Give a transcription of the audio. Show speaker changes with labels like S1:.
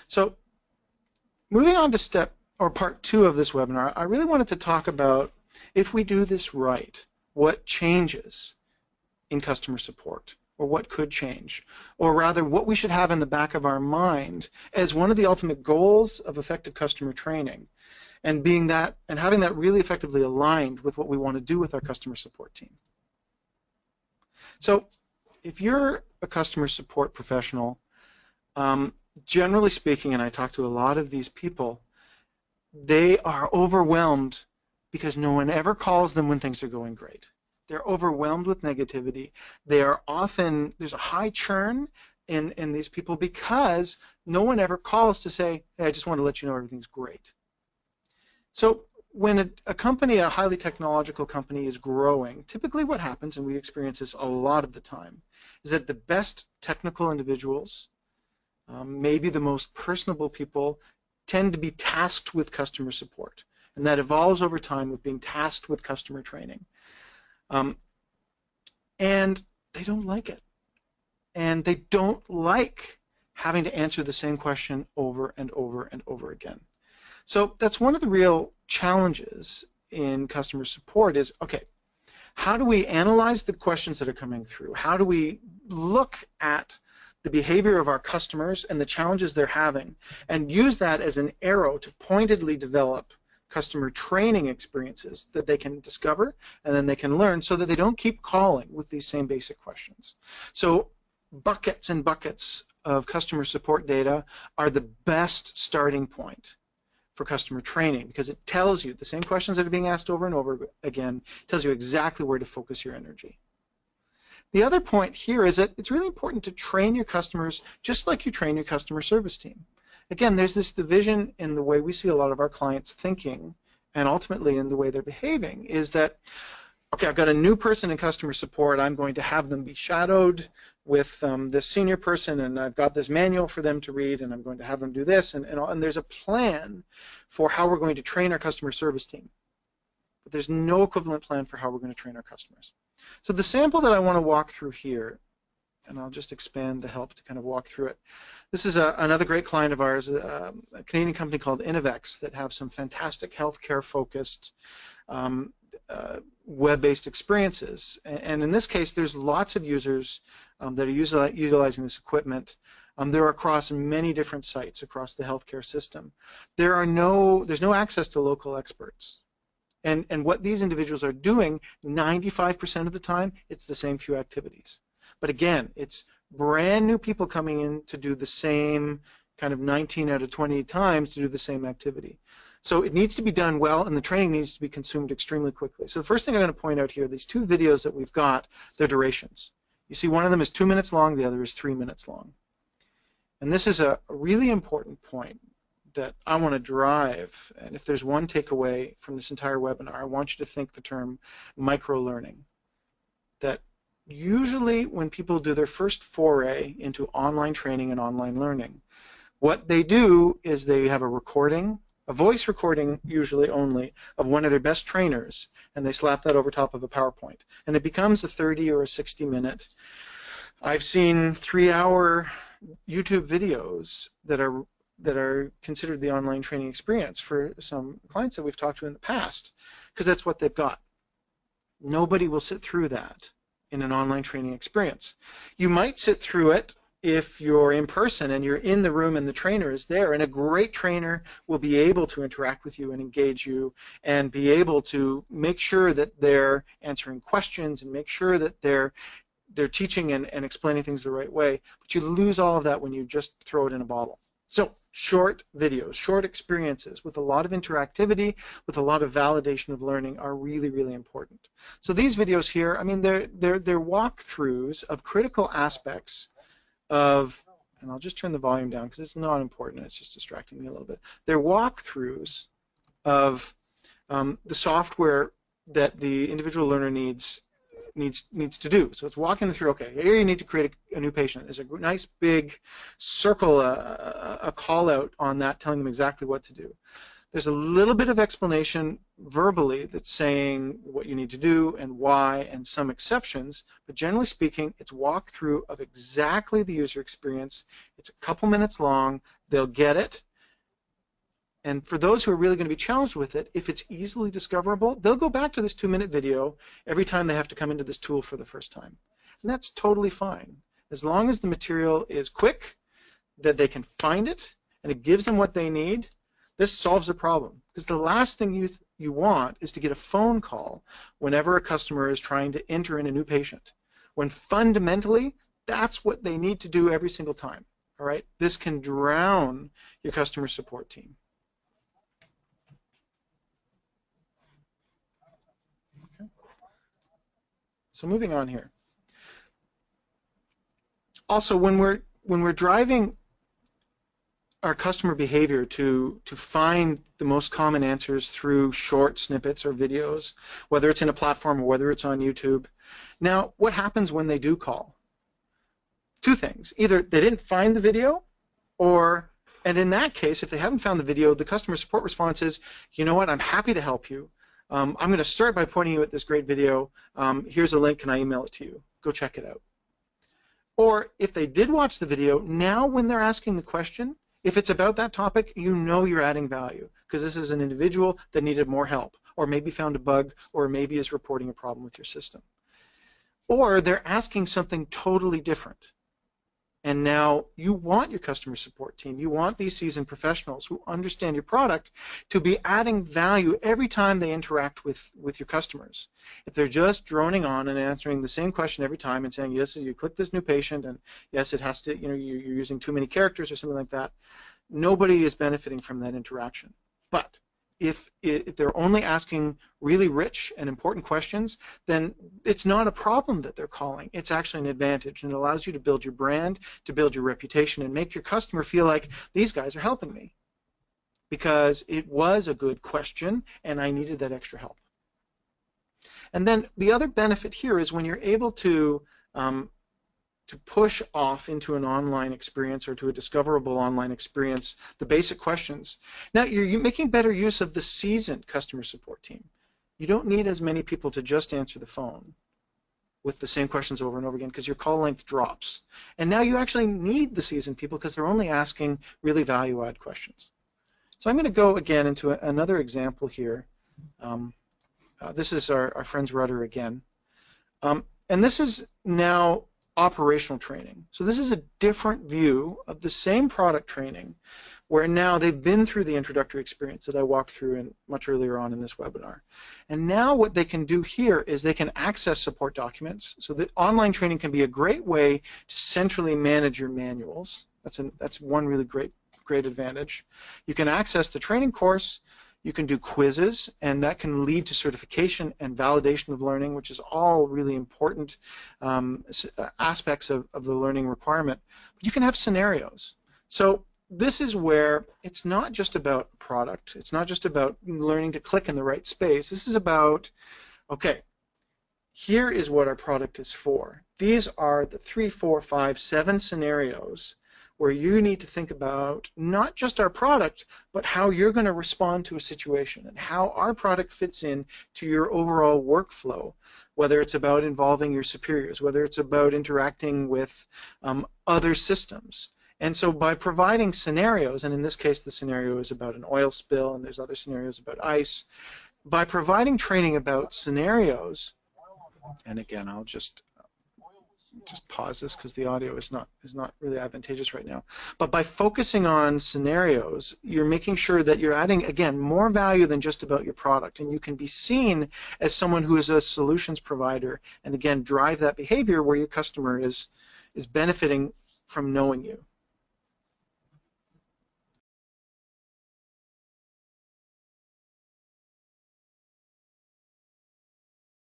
S1: So moving on to part 2 of this webinar, I really wanted to talk about, if we do this right, what changes in customer support, or what could change, or rather what we should have in the back of our mind as one of the ultimate goals of effective customer training, and having that really effectively aligned with what we want to do with our customer support team. So if you're a customer support professional, generally speaking, and I talk to a lot of these people, they are overwhelmed because no one ever calls them when things are going great. They're overwhelmed with negativity. There's a high churn in these people because no one ever calls to say, hey, I just want to let you know everything's great. So when a company, a highly technological company, is growing, typically what happens, and we experience this a lot of the time, is that the best technical individuals, maybe the most personable people, tend to be tasked with customer support. And that evolves over time with being tasked with customer training. And they don't like it. And they don't like having to answer the same question over and over and over again. So that's one of the real challenges in customer support is, okay, how do we analyze the questions that are coming through? How do we look at the behavior of our customers and the challenges they're having and use that as an arrow to pointedly develop customer training experiences that they can discover and then they can learn so that they don't keep calling with these same basic questions. So buckets and buckets of customer support data are the best starting point for customer training because it tells you the same questions that are being asked over and over again, tells you exactly where to focus your energy. The other point here is that it's really important to train your customers just like you train your customer service team. Again, there's this division in the way we see a lot of our clients thinking and ultimately in the way they're behaving is that, okay, I've got a new person in customer support, I'm going to have them be shadowed with this senior person and I've got this manual for them to read and I'm going to have them do this and there's a plan for how we're going to train our customer service team. But there's no equivalent plan for how we're going to train our customers. So the sample that I want to walk through here, and I'll just expand the help to kind of walk through it. This is another great client of ours, a Canadian company called Innovex that have some fantastic healthcare-focused web-based experiences. And in this case, there's lots of users that are utilizing this equipment. They're across many different sites across the healthcare system. There's no access to local experts. And what these individuals are doing, 95% of the time, it's the same few activities. But again, it's brand new people coming in to do the same kind of 19 out of 20 times to do the same activity. So it needs to be done well, and the training needs to be consumed extremely quickly. So the first thing I'm going to point out here, these two videos that we've got, their durations. You see one of them is 2 minutes long, the other is 3 minutes long. And this is a really important point that I want to drive. And if there's one takeaway from this entire webinar, I want you to think the term microlearning. That usually when people do their first foray into online training and online learning, what they do is they have a recording, a voice recording usually only, of one of their best trainers, and they slap that over top of a PowerPoint. And it becomes a 30 or a 60-minute. I've seen 3-hour YouTube videos that are considered the online training experience for some clients that we've talked to in the past, because that's what they've got. Nobody will sit through that in an online training experience. You might sit through it if you're in person and you're in the room and the trainer is there, and a great trainer will be able to interact with you and engage you and be able to make sure that they're answering questions and make sure that they're teaching and explaining things the right way. But you lose all of that when you just throw it in a bottle. So short videos, short experiences with a lot of interactivity, with a lot of validation of learning are really, really important. So these videos here, I mean, they're walkthroughs of critical aspects of, and I'll just turn the volume down because it's not important, it's just distracting me a little bit. They're walkthroughs of the software that the individual learner needs to do. So it's walking them through, okay, here you need to create a new patient. There's a nice big circle, a call out on that telling them exactly what to do. There's a little bit of explanation verbally that's saying what you need to do and why and some exceptions, but generally speaking, it's walkthrough of exactly the user experience. It's a couple minutes long. They'll get it. And for those who are really going to be challenged with it, if it's easily discoverable, they'll go back to this 2-minute video every time they have to come into this tool for the first time. And that's totally fine. As long as the material is quick, that they can find it, and it gives them what they need, this solves a problem. Because the last thing you want is to get a phone call whenever a customer is trying to enter in a new patient, when fundamentally that's what they need to do every single time. All right? This can drown your customer support team. Okay. So moving on here. Also, when we're driving our customer behavior to find the most common answers through short snippets or videos, whether it's in a platform or whether it's on YouTube. Now, what happens when they do call? Two things. Either they didn't find the video, and in that case, if they haven't found the video, the customer support response is, you know what, I'm happy to help you. I'm going to start by pointing you at this great video. Here's a link. Can I email it to you? Go check it out. Or if they did watch the video, now when they're asking the question, if it's about that topic, you know you're adding value because this is an individual that needed more help or maybe found a bug or maybe is reporting a problem with your system. Or they're asking something totally different. And now you want your customer support team, you want these seasoned professionals who understand your product to be adding value every time they interact with your customers. If they're just droning on and answering the same question every time and saying, yes, you click this new patient, and yes, it has to, you're using too many characters or something like that, nobody is benefiting from that interaction. But if they're only asking really rich and important questions, then it's not a problem that they're calling. It's actually an advantage, and it allows you to build your brand, to build your reputation, and make your customer feel like these guys are helping me because it was a good question and I needed that extra help. And then the other benefit here is when you're able to push off into an online experience or to a discoverable online experience the basic questions. Now you're making better use of the seasoned customer support team. You don't need as many people to just answer the phone with the same questions over and over again because your call length drops. And now you actually need the seasoned people because they're only asking really value-add questions. So I'm going to go again into another example here. This is our friend's Rudder again. And this is now operational training. So this is a different view of the same product training where now they've been through the introductory experience that I walked through much earlier on in this webinar. And now what they can do here is they can access support documents. So the online training can be a great way to centrally manage your manuals. That's one really great advantage. You can access the training course. You can do quizzes, and that can lead to certification and validation of learning, which is all really important aspects of the learning requirement. But you can have scenarios. So this is where it's not just about product. It's not just about learning to click in the right space. This is about, okay, here is what our product is for. These are the 3, 4, 5, 7 scenarios where you need to think about not just our product, but how you're going to respond to a situation and how our product fits in to your overall workflow, whether it's about involving your superiors, whether it's about interacting with other systems. And so by providing scenarios, and in this case the scenario is about an oil spill and there's other scenarios about ice, by providing training about scenarios, and again I'll just pause this because the audio is not really advantageous right now. But by focusing on scenarios, you're making sure that you're adding, again, more value than just about your product, and you can be seen as someone who is a solutions provider, and again, drive that behavior where your customer is benefiting from knowing you.